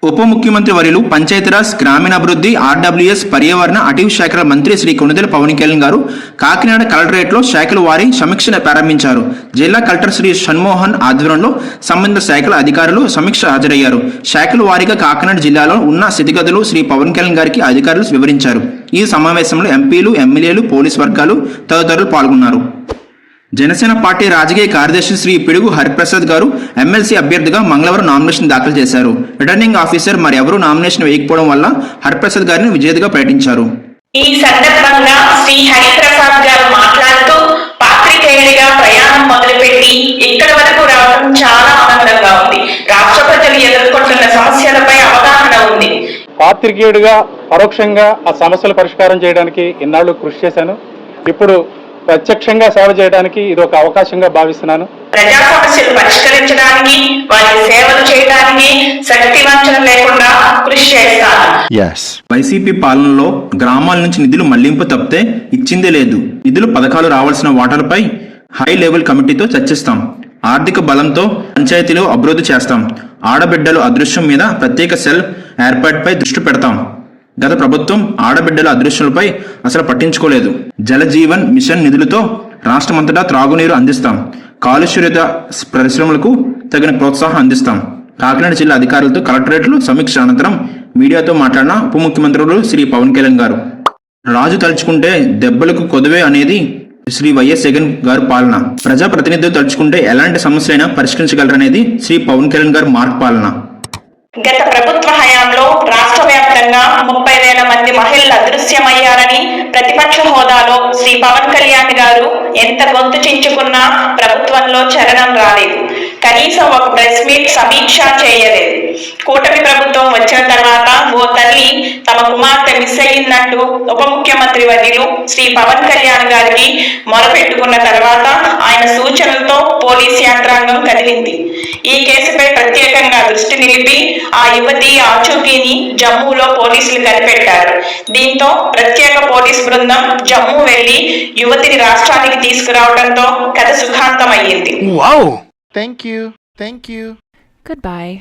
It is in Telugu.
ఉప ముఖ్యమంత్రి వర్యులు పంచాయతీరాజ్ గ్రామీణాభివృద్ధి ఆర్డబ్ల్యూఎస్ పర్యావరణ అటవీ శాఖల మంత్రి శ్రీ కొణిదెల పవన్ కళ్యాణ్ గారు కాకినాడ కలెక్టరేట్లో శాఖల వారీ సమీక్షను ప్రారంభించారు. జిల్లా కలెక్టర్ శ్రీ షణ్మోహన్ ఆధ్వర్యంలో సంబంధిత శాఖల అధికారులు సమీక్ష హాజరయ్యారు. శాఖల వారీగా కాకినాడ జిల్లాలో ఉన్న స్థితిగతులు శ్రీ పవన్ కళ్యాణ్ గారికి అధికారులు వివరించారు. ఈ సమావేశంలో ఎంపీలు, ఎమ్మెల్యేలు, పోలీసు వర్గాలు తదితరులు పాల్గొన్నారు. జనసేన పార్టీ రాజకీయ కార్యదర్శి శ్రీ పిడుగు హరిప్రసాద్ గారు ఎమ్మెల్సీ అభ్యర్థిగా మంగళవారం నామినేషన్ దాఖలు చేశారు. రిటర్నింగ్ ఆఫీసర్ మరెవరూ నామినేషన్ వేయకపోవడం వల్ల హరిప్రసాద్ గారిని విజేతగా ప్రకటించారు. ఈ సందర్భంగా శ్రీ హరిప్రసాద్ గారు మాట్లాడుతూ పాత్రికేయుడిగా ప్రయాణం మొదలుపెట్టి ఇక్కడి వరకు రావడం చాలా ఆనందంగా ఉంది. రాష్ట్ర ప్రజలు ఎదుర్కొంటున్న సమస్యలపై అవగాహన ఉంది. పాత్రికేయుడిగా పరోక్షంగా ఆ సమస్యల పరిష్కారం చేయడానికి ఇన్నాళ్ళు కృషి చేశాను. ఇప్పుడు ప్రత్యక్షంగా సేవ చేయడానికి ఇది ఒక అవకాశంగా భావిస్తున్నాను. ప్రజా సమస్యలు పరిష్కరించడానికి, వారి సేవలు చేయడానికి శక్తి వంచన లేకుండా కృషి చేస్తాను. వైసీపీ పాలనలో గ్రామాల నుంచి నిధులు మళ్లింపు తప్పితే ఇచ్చిందే లేదు. నిధులు పథకాలు రావాల్సిన వాటాలపై హై లెవెల్ కమిటీతో చర్చిస్తాం. ఆర్థిక బలంతో పంచాయతీలు అభివృద్ధి చేస్తాం. ఆడబిడ్డల అదృశ్యం మీద ప్రత్యేక సెల్ ఏర్పాటుపై దృష్టి పెడతాం. గత ప్రభుత్వం ఆడబిడ్డల అదృశ్యాలపై అసలు పట్టించుకోలేదు. జల జీవన్ మిషన్ నిధులతో రాష్ట్రమంతటా త్రాగునీరు అందిస్తాం. కాలుష్యరహిత పరిశ్రమలకు తగిన ప్రోత్సాహం అందిస్తాం. కాకినాడ జిల్లా అధికారులతో కలెక్టరేట్లో సమీక్ష అనంతరం మీడియాతో మాట్లాడిన ఉప ముఖ్యమంత్రులు శ్రీ పవన్ కళ్యాణ్ గారు, రాజు తలుచుకుంటే దెబ్బలకు కొదవే అనేది శ్రీ వైఎస్ జగన్ గారు పాలన. ప్రజాప్రతినిధులు తలుచుకుంటే ఎలాంటి సమస్యలైనా పరిష్కరించగలరనేది శ్రీ పవన్ కళ్యాణ్ గారు మార్క్ పాలన. గత ప్రభుత్వ హయాంలో రాష్ట్ర వ్యాప్తంగా 30,000 మంది మహిళలు అదృశ్యమయ్యారని ప్రతిపక్ష హోదాలో శ్రీ పవన్ కళ్యాణ్ గారు ఎంత గొంతు చించుకున్నా ప్రభుత్వంలో చలనం రాలేదు. కనీసం ఒక ప్రెస్ మీట్ సమీక్ష చేయలేదు. కూటమి ప్రభుత్వం వచ్చిన తర్వాత ఓ తల్లి తమ కుమార్తె మిస్ అయ్యిందంటూ ఉప ముఖ్యమంత్రి వర్యులు శ్రీ పవన్ కళ్యాణ్ గారికి మొరపెట్టుకున్న తర్వాత ఆయన సూచనలతో పోలీస్ యంత్రాంగం కదిలింది. ఈ కేసుపై ప్రత్యేకంగా దృష్టి నిలిపి ఆ యువతి ఆచూకీని జమ్మూలో పోలీసులు కనిపెట్టారు. దీంతో ప్రత్యేక పోలీస్ బృందం జమ్మూ వెళ్లి యువతిని రాష్ట్రానికి తీసుకురావడంతో కథ సుఖాంతమయ్యింది. Thank you. Goodbye.